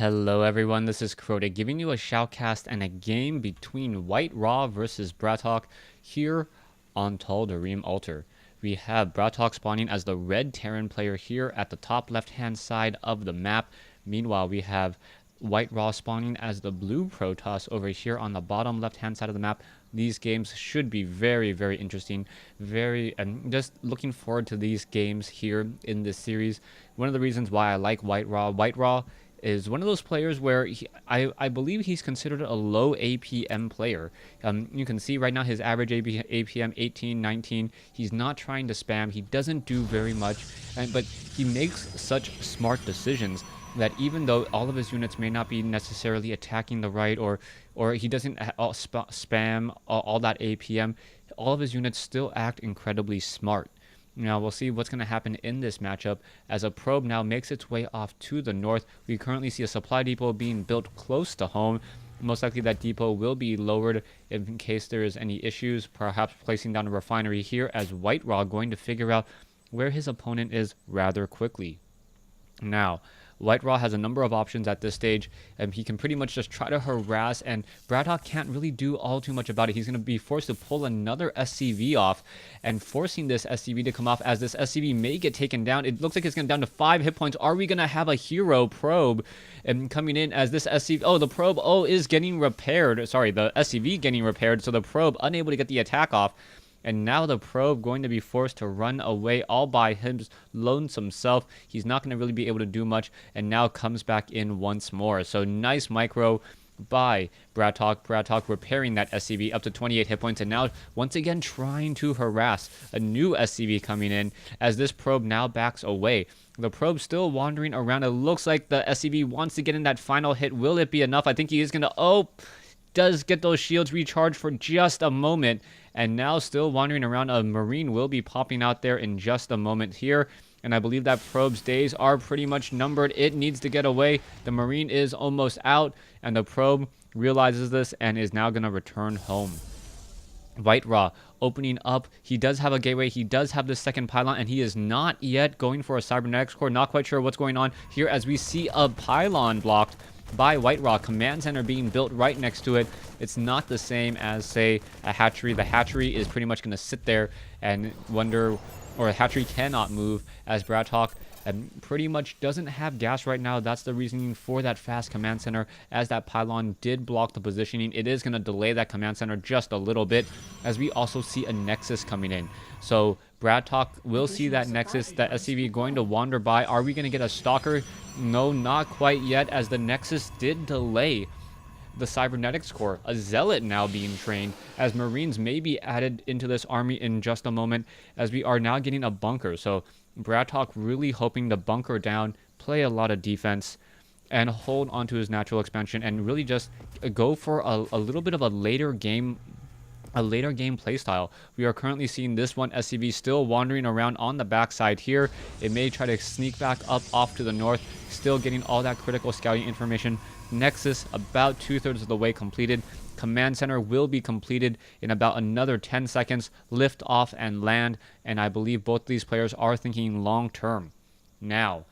Hello everyone, this is Crota giving you a shoutcast and a game between WhiteRA versus Bratok here on Tal'Darim Altar. We have Bratok spawning as the red Terran player here at the top left hand side of the map. Meanwhile, we have WhiteRA spawning as the blue Protoss over here on the bottom left hand side of the map. These games should be very interesting. Just looking forward to these games here in this series. One of the reasons why I like WhiteRA is one of those players where I believe he's considered a low APM player. You can see right now his average APM 18, 19. He's not trying to spam. He doesn't do very much, but he makes such smart decisions that even though all of his units may not be necessarily attacking the right, or he doesn't spam all that APM, all of his units still act incredibly smart. Now we'll see what's going to happen in this matchup as a probe now makes its way off to the north. We currently see a supply depot being built close to home. Most likely that depot will be lowered in case there is any issues, perhaps placing down a refinery here as WhiteRA going to figure out where his opponent is rather quickly. Now, WhiteRA has a number of options at this stage, and he can pretty much just try to harass, and Bratok can't really do all too much about it. He's going to be forced to pull another SCV off, and forcing this SCV to come off as this SCV may get taken down. It looks like it's going down to 5 hit points. Are we going to have a hero probe coming in as this SCV? Oh, the probe, is getting repaired. Sorry, the SCV getting repaired, so the probe unable to get the attack off. And now the probe going to be forced to run away all by his lonesome self. He's not going to really be able to do much, and now comes back in once more. So nice micro by Bratok. Bratok repairing that SCV up to 28 hit points, and now once again trying to harass a new SCV coming in as this probe now backs away. The probe still wandering around. It looks like the SCV wants to get in that final hit. Will it be enough? I think he is going to... does get those shields recharged for just a moment, and now still wandering around. A Marine will be popping out there in just a moment here, and I believe that probe's days are pretty much numbered. It needs to get away. The Marine is almost out, and the probe realizes this and is now going to return home. WhiteRA opening up. He does have a gateway. He does have the second pylon, and he is not yet going for a cybernetics core. Not quite sure what's going on here as we see a pylon blocked by WhiteRA. Command center being built right next to it. It's not the same as, say, a hatchery. The hatchery is pretty much going to sit there and wonder, or a hatchery cannot move, as Bratok pretty much doesn't have gas right now. That's the reasoning for that fast command center, as that pylon did block the positioning. It is going to delay that command center just a little bit, as we also see a Nexus coming in. So Bratok will see that Nexus, that SCV going to wander by. Are we going to get a Stalker? No, not quite yet, as the Nexus did delay the cybernetics core. A Zealot now being trained, as Marines may be added into this army in just a moment, as we are now getting a bunker. So Bratok really hoping to bunker down, play a lot of defense, and hold onto his natural expansion, and really just go for a little bit of a later game playstyle. We are currently seeing this one SCV still wandering around on the backside here. It may try to sneak back up off to the north, still getting all that critical scouting information. Nexus about 2/3 of the way completed. Command center will be completed in about another 10 seconds. Lift off and land, and I believe both these players are thinking long term. Now,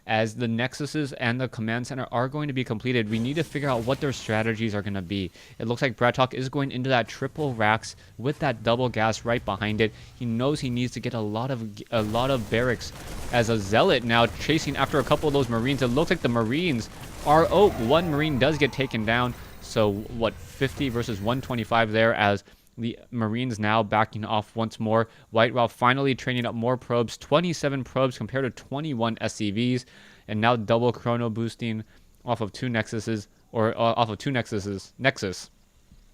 as the Nexuses and the command center are going to be completed, we need to figure out what their strategies are going to be. It looks like Bratok is going into that triple racks with that double gas right behind it. He knows he needs to get a lot of barracks, as a Zealot now chasing after a couple of those Marines. It looks like the Marines are... one Marine does get taken down. So what, 50 versus 125 there, as the Marines now backing off once more. WhiteRA finally training up more probes, 27 probes compared to 21 SCVs, and now double chrono boosting off of two Nexuses, Nexus.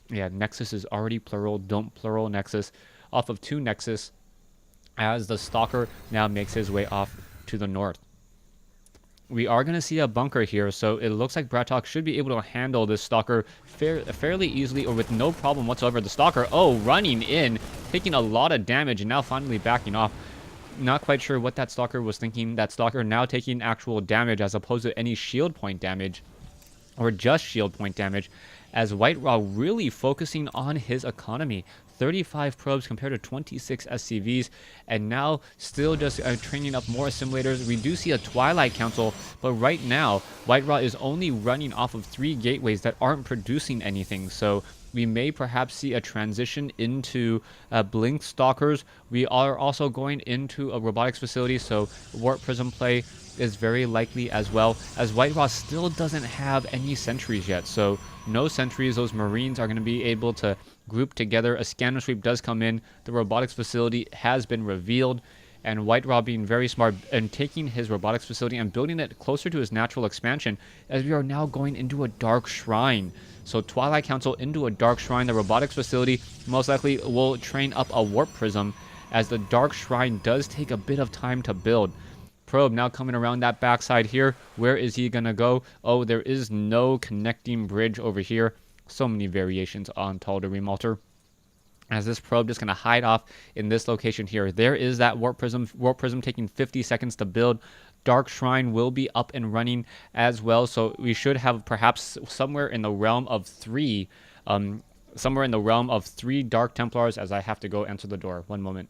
Yeah, Nexus is already plural, don't plural Nexus. Off of two Nexus, as the Stalker now makes his way off to the north. We are going to see a bunker here, so it looks like Bratok should be able to handle this Stalker fairly easily, or with no problem whatsoever. The Stalker, running in, taking a lot of damage, and now finally backing off. Not quite sure what that Stalker was thinking. That Stalker now taking actual damage as opposed to any shield point damage, or just shield point damage, as WhiteRA really focusing on his economy. 35 probes compared to 26 SCVs, and now still just training up more assimilators. We do see a Twilight Council, but right now WhiteRA is only running off of 3 gateways that aren't producing anything, so we may perhaps see a transition into Blink Stalkers. We are also going into a robotics facility, so Warp Prism play is very likely as well, as WhiteRA still doesn't have any sentries yet. So no sentries. Those Marines are going to be able to group together. A scanner sweep does come in. The robotics facility has been revealed, and WhiteRA being very smart and taking his robotics facility and building it closer to his natural expansion, as we are now going into a Dark Shrine. So Twilight Council into a Dark Shrine. The robotics facility most likely will train up a Warp Prism, as the Dark Shrine does take a bit of time to build. Probe now coming around that backside here. Where is he gonna go? Oh, there is no connecting bridge over here. So many variations on Tal'Darim Altar, as this probe just gonna hide off in this location here. There is that Warp Prism. Warp Prism taking 50 seconds to build. Dark Shrine will be up and running as well, so we should have perhaps somewhere in the realm of 3 Dark Templars, as I have to go answer the door. One moment.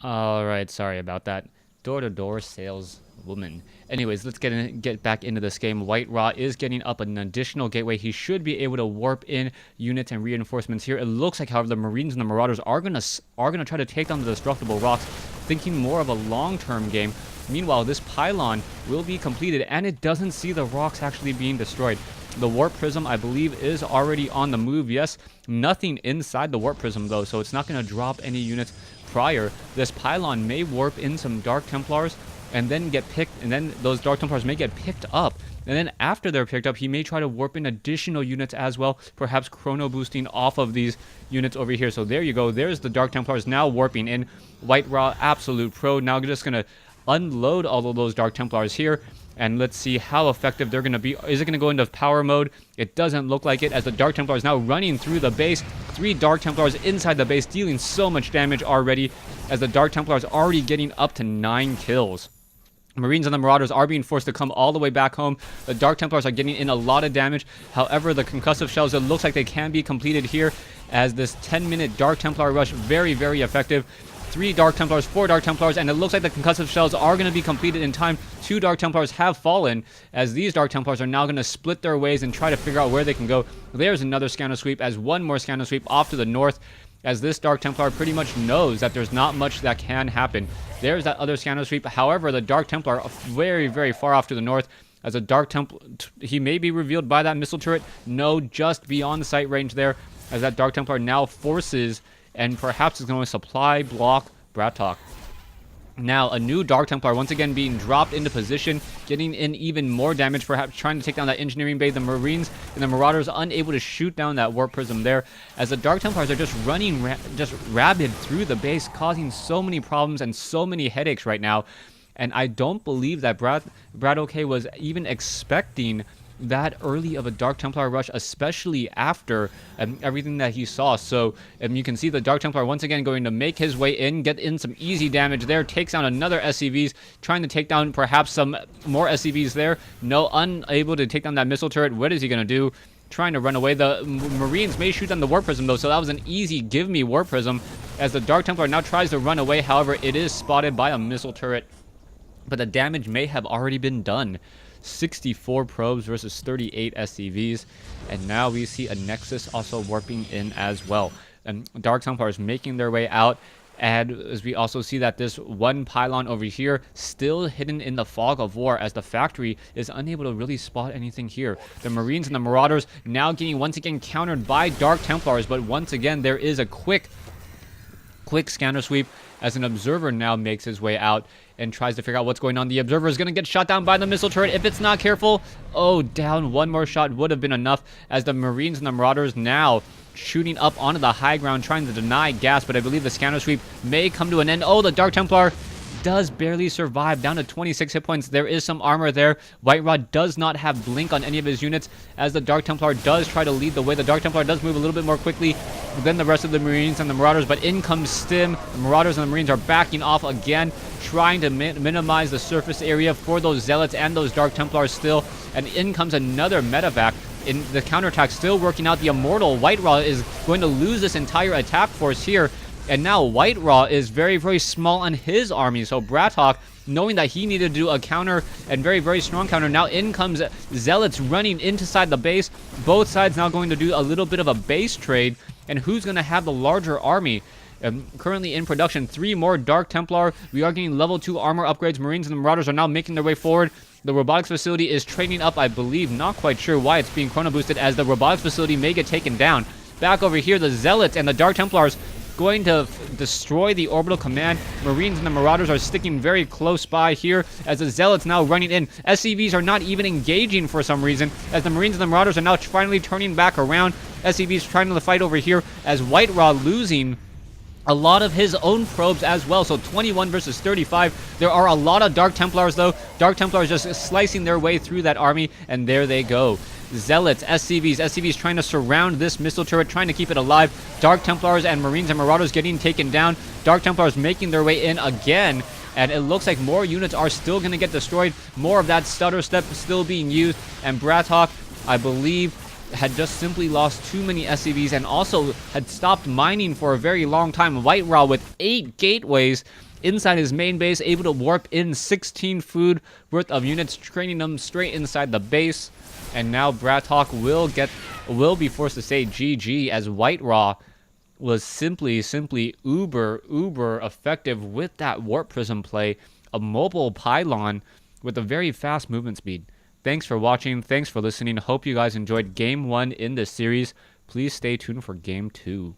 Alright, sorry about that. Door-to-door saleswoman. Anyways, let's get back into this game. WhiteRA is getting up an additional gateway. He should be able to warp in units and reinforcements here. It looks like, however, the Marines and the Marauders are gonna try to take down the destructible rocks, thinking more of a long-term game. Meanwhile, this pylon will be completed, and it doesn't see the rocks actually being destroyed. The Warp Prism, I believe, is already on the move. Yes, nothing inside the Warp Prism, though, so it's not going to drop any units prior. This pylon may warp in some Dark Templars and then get picked, and then those Dark Templars may get picked up. And then after they're picked up, he may try to warp in additional units as well, perhaps chrono boosting off of these units over here. So there you go. There's the Dark Templars now warping in. WhiteRA, absolute pro. Now just going to unload all of those Dark Templars here, and let's see how effective they're going to be. Is it going to go into power mode? It doesn't look like it, as the Dark Templar is now running through the base. 3 Dark Templars inside the base, dealing so much damage already, as the Dark Templar is already getting up to 9 kills. Marines and the Marauders are being forced to come all the way back home. The Dark Templars are getting in a lot of damage. However, the concussive shells, it looks like they can be completed here, as this 10-minute Dark Templar rush, very, very effective. 3 Dark Templars, 4 Dark Templars, and it looks like the concussive shells are going to be completed in time. 2 Dark Templars have fallen, as these Dark Templars are now going to split their ways and try to figure out where they can go. There's another scanner sweep, as one more scanner sweep off to the north, as this Dark Templar pretty much knows that there's not much that can happen. There's that other scanner sweep. However, the Dark Templar very, very far off to the north, as a Dark Templar, he may be revealed by that missile turret. No, just beyond the sight range there, as that Dark Templar now forces and perhaps is going to supply block Bratok. Now, a new Dark Templar once again being dropped into position, getting in even more damage, perhaps trying to take down that engineering bay. The Marines and the Marauders unable to shoot down that Warp Prism there, as the Dark Templars are just running just rabid through the base, causing so many problems and so many headaches right now. And I don't believe that Bratok was even expecting that early of a Dark Templar rush, especially after everything that he saw. So you can see the Dark Templar once again going to make his way in, get in some easy damage there, takes down another SCVs, trying to take down perhaps some more SCVs there. No, unable to take down that missile turret. What is he going to do? Trying to run away. The Marines may shoot down the Warp Prism, though, so that was an easy give me Warp Prism, as the Dark Templar now tries to run away. However, it is spotted by a missile turret, but the damage may have already been done. 64 probes versus 38 SCVs, and now we see a Nexus also warping in as well. And Dark Templars making their way out, and as we also see that this one pylon over here still hidden in the fog of war, as the factory is unable to really spot anything here. The Marines and the Marauders now getting once again countered by Dark Templars, but once again there is a quick scanner sweep, as an observer now makes his way out and tries to figure out what's going on. The observer is going to get shot down by the missile turret if it's not careful. Oh, down. One more shot would have been enough, as the Marines and the Marauders now shooting up onto the high ground, trying to deny gas, but I believe the scanner sweep may come to an end. Oh, the Dark Templar does barely survive, down to 26 hit points. There is some armor there. WhiteRA does not have blink on any of his units, as the Dark Templar does try to lead the way. The Dark Templar does move a little bit more quickly than the rest of the Marines and the Marauders, but in comes Stim. The Marauders and the Marines are backing off again, trying to minimize the surface area for those Zealots and those Dark Templars still, and in comes another medevac In the counterattack still working out. The Immortal WhiteRA is going to lose this entire attack force here. And now WhiteRA is very, very small on his army. So Bratok, knowing that he needed to do a counter and very, very strong counter, now in comes Zealots running inside the base. Both sides now going to do a little bit of a base trade. And who's going to have the larger army? Currently in production, 3 more Dark Templar. We are getting level 2 armor upgrades. Marines and the Marauders are now making their way forward. The robotics facility is training up, I believe. Not quite sure why it's being chrono boosted, as the robotics facility may get taken down. Back over here, the Zealots and the Dark Templars going to destroy the orbital command. Marines and the Marauders are sticking very close by here, as the Zealots now running in. SCVs are not even engaging for some reason, as the Marines and the Marauders are now finally turning back around. SCVs trying to fight over here, as WhiteRA losing a lot of his own probes as well. So 21 versus 35. There are a lot of Dark Templars though. Dark Templars just slicing their way through that army, and there they go. Zealots, SCVs trying to surround this missile turret, trying to keep it alive. Dark Templars and Marines and Marauders getting taken down. Dark Templars making their way in again, and it looks like more units are still going to get destroyed. More of that stutter step still being used, and Bratok, I believe, had just simply lost too many SCVs and also had stopped mining for a very long time. WhiteRA with 8 gateways inside his main base, able to warp in 16 food worth of units, training them straight inside the base. And now Bratok will be forced to say GG, as WhiteRA was simply uber effective with that warp prism play, a mobile pylon with a very fast movement speed. Thanks for watching. Thanks for listening. Hope you guys enjoyed Game 1 in this series. Please stay tuned for Game 2.